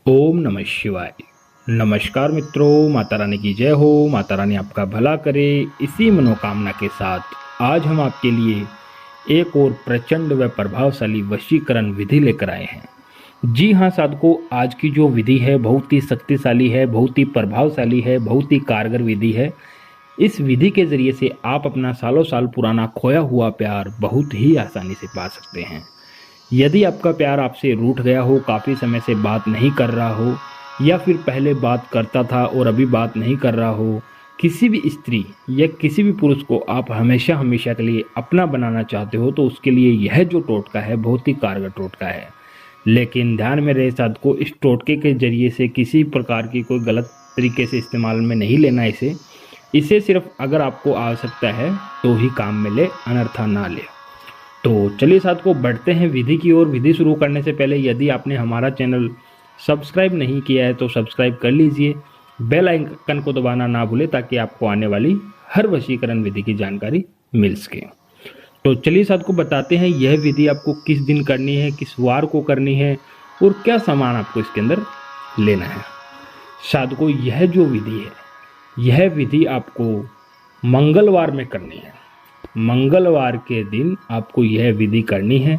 ओम नमः शिवाय। नमस्कार मित्रों, माता रानी की जय हो। माता रानी आपका भला करे, इसी मनोकामना के साथ आज हम आपके लिए एक और प्रचंड व प्रभावशाली वशीकरण विधि लेकर आए हैं। जी हाँ साधकों, आज की जो विधि है बहुत ही शक्तिशाली है, बहुत ही प्रभावशाली है, बहुत ही कारगर विधि है। इस विधि के जरिए से आप अपना सालों साल पुराना खोया हुआ प्यार बहुत ही आसानी से पा सकते हैं। यदि आपका प्यार आपसे रूठ गया हो, काफ़ी समय से बात नहीं कर रहा हो, या फिर पहले बात करता था और अभी बात नहीं कर रहा हो, किसी भी स्त्री या किसी भी पुरुष को आप हमेशा हमेशा के लिए अपना बनाना चाहते हो, तो उसके लिए यह जो टोटका है बहुत ही कारगर टोटका है। लेकिन ध्यान में रहे साधकों, इस टोटके के जरिए से किसी प्रकार की कोई गलत तरीके से इस्तेमाल में नहीं लेना इसे सिर्फ अगर आपको आवश्यकता है तो ही काम में ले, अनर्था ना ले। तो चलिए साथ को बढ़ते हैं विधि की ओर। विधि शुरू करने से पहले यदि आपने हमारा चैनल सब्सक्राइब नहीं किया है तो सब्सक्राइब कर लीजिए, बेल आइकन को दबाना ना भूलें ताकि आपको आने वाली हर वशीकरण विधि की जानकारी मिल सके। तो चलिए साथ को बताते हैं यह विधि आपको किस दिन करनी है, किस वार को करनी है और क्या सामान आपको इसके अंदर लेना है। साधकों, यह जो विधि है यह विधि आपको मंगलवार में करनी है। मंगलवार के दिन आपको यह विधि करनी है।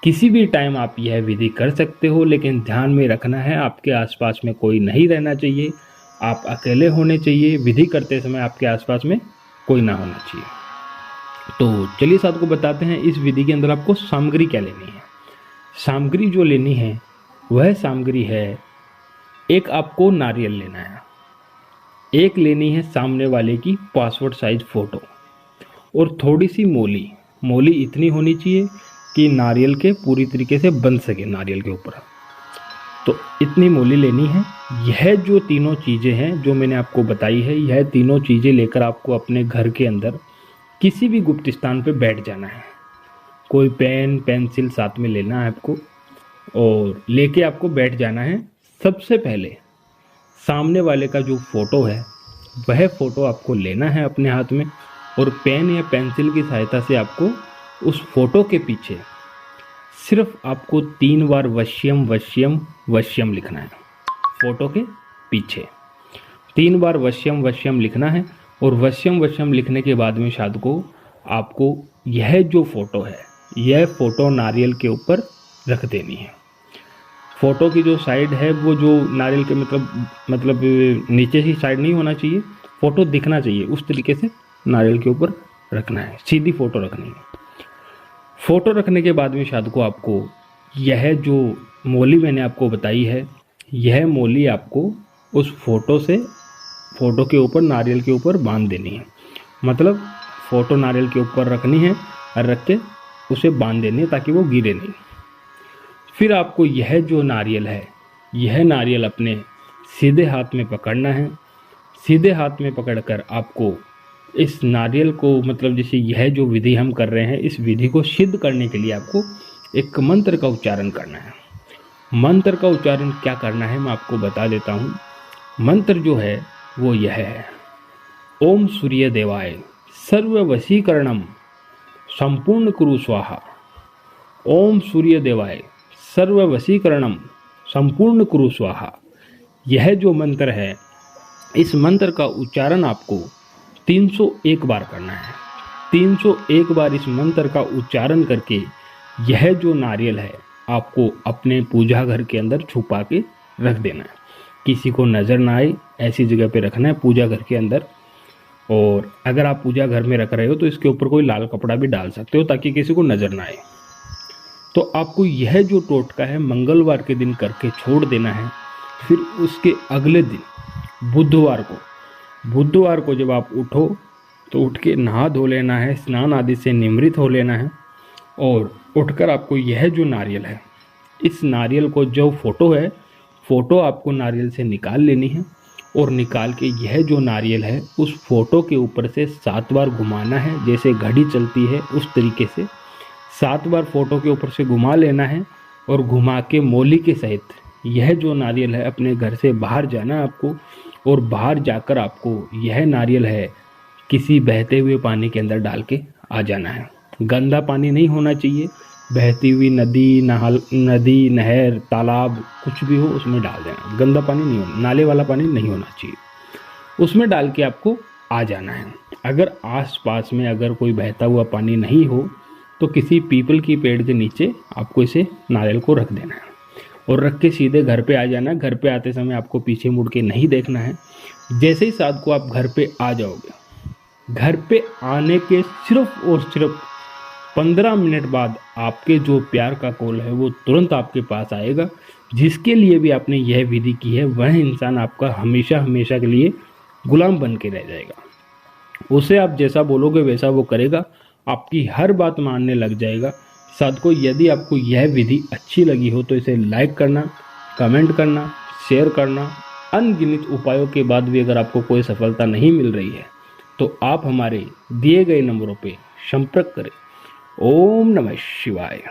किसी भी टाइम आप यह विधि कर सकते हो, लेकिन ध्यान में रखना है आपके आसपास में कोई नहीं रहना चाहिए, आप अकेले होने चाहिए। विधि करते समय आपके आसपास में कोई ना होना चाहिए। तो चलिए साथ को बताते हैं इस विधि के अंदर आपको सामग्री क्या लेनी है। सामग्री जो लेनी है वह सामग्री है, एक आपको नारियल लेना है, एक लेनी है सामने वाले की पासपोर्ट साइज फोटो, और थोड़ी सी मोली इतनी होनी चाहिए कि नारियल के पूरी तरीके से बन सके नारियल के ऊपर। तो इतनी मोली लेनी है। यह जो तीनों चीज़ें हैं जो मैंने आपको बताई है, यह तीनों चीज़ें लेकर आपको अपने घर के अंदर किसी भी गुप्त स्थान पे बैठ जाना है। कोई पेन पेंसिल साथ में लेना है आपको और लेके आपको बैठ जाना है। सबसे पहले सामने वाले का जो फोटो है वह फोटो आपको लेना है अपने हाथ में, और पेन या पेंसिल की सहायता से आपको उस फोटो के पीछे सिर्फ आपको 3 बार वश्यम वश्यम वश्यम लिखना है। फोटो के पीछे 3 बार वश्यम वश्यम लिखना है, और वश्यम वश्यम लिखने के बाद में साधकों आपको यह जो फोटो है यह फोटो नारियल के ऊपर रख देनी है। फोटो की जो साइड है वो जो नारियल के मतलब नीचे ही साइड नहीं होना चाहिए, फोटो दिखना चाहिए, उस तरीके से नारियल के ऊपर रखना है, सीधी फोटो रखनी है। फोटो रखने के बाद में साधकों आपको यह जो मोली मैंने आपको बताई है, यह मोली आपको उस फोटो के ऊपर नारियल के ऊपर बांध देनी है। मतलब फोटो नारियल के ऊपर रखनी है और रख के उसे बांध देनी है ताकि वो गिरे नहीं। फिर आपको यह जो नारियल है यह नारियल अपने सीधे हाथ में पकड़ना है। सीधे हाथ में पकड़कर आपको इस नारियल को जैसे यह जो विधि हम कर रहे हैं, इस विधि को सिद्ध करने के लिए आपको एक मंत्र का उच्चारण करना है। मंत्र का उच्चारण क्या करना है मैं आपको बता देता हूँ। मंत्र जो है वो यह है, ओम सूर्य देवाय सर्व वशीकरणम संपूर्ण कुरु स्वाहा। ओम सूर्य देवाय सर्व वशीकरणम संपूर्ण कुरु स्वाहा। यह जो मंत्र है, इस मंत्र का उच्चारण आपको 301 बार करना है। 301 बार इस मंत्र का उच्चारण करके यह जो नारियल है आपको अपने पूजा घर के अंदर छुपा के रख देना है। किसी को नज़र ना आए ऐसी जगह पे रखना है पूजा घर के अंदर। और अगर आप पूजा घर में रख रहे हो तो इसके ऊपर कोई लाल कपड़ा भी डाल सकते हो ताकि किसी को नज़र ना आए। तो आपको यह जो टोटका है मंगलवार के दिन करके छोड़ देना है। फिर उसके अगले दिन बुधवार को जब आप उठो तो उठ के नहा धो लेना है, स्नान आदि से निमृत हो लेना है, और उठकर आपको यह जो नारियल है, इस नारियल को जो फोटो आपको नारियल से निकाल लेनी है, और निकाल के यह जो नारियल है उस फोटो के ऊपर से 7 बार घुमाना है। जैसे घड़ी चलती है उस तरीके से 7 बार फोटो के ऊपर से घुमा लेना है, और घुमा के मोली के सहित यह जो नारियल है अपने घर से बाहर जाना है आपको। और बाहर जाकर आपको यह नारियल है किसी बहते हुए पानी के अंदर डाल के आ जाना है। गंदा पानी नहीं होना चाहिए, बहती हुई नदी नहर तालाब कुछ भी हो उसमें डाल देना। गंदा पानी नहीं होना, नाले वाला पानी नहीं होना चाहिए। उसमें डाल के आपको आ जाना है। अगर आस पास में अगर कोई बहता हुआ पानी नहीं हो तो किसी पीपल की पेड़ के नीचे आपको इसे नारियल को रख देना है और रख के सीधे घर पे आ जाना है। घर पे आते समय आपको पीछे मुड़ के नहीं देखना है। जैसे ही साथ को आप घर पे आ जाओगे, घर पे आने के सिर्फ और सिर्फ 15 मिनट बाद आपके जो प्यार का कॉल है वो तुरंत आपके पास आएगा। जिसके लिए भी आपने यह विधि की है वह इंसान आपका हमेशा हमेशा के लिए गुलाम बन के रह जाएगा। उसे आप जैसा बोलोगे वैसा वो करेगा, आपकी हर बात मानने लग जाएगा। साथ को यदि आपको यह विधि अच्छी लगी हो तो इसे लाइक करना, कमेंट करना, शेयर करना। अनगिनत उपायों के बाद भी अगर आपको कोई सफलता नहीं मिल रही है तो आप हमारे दिए गए नंबरों पे संपर्क करें। ओम नमः शिवाय।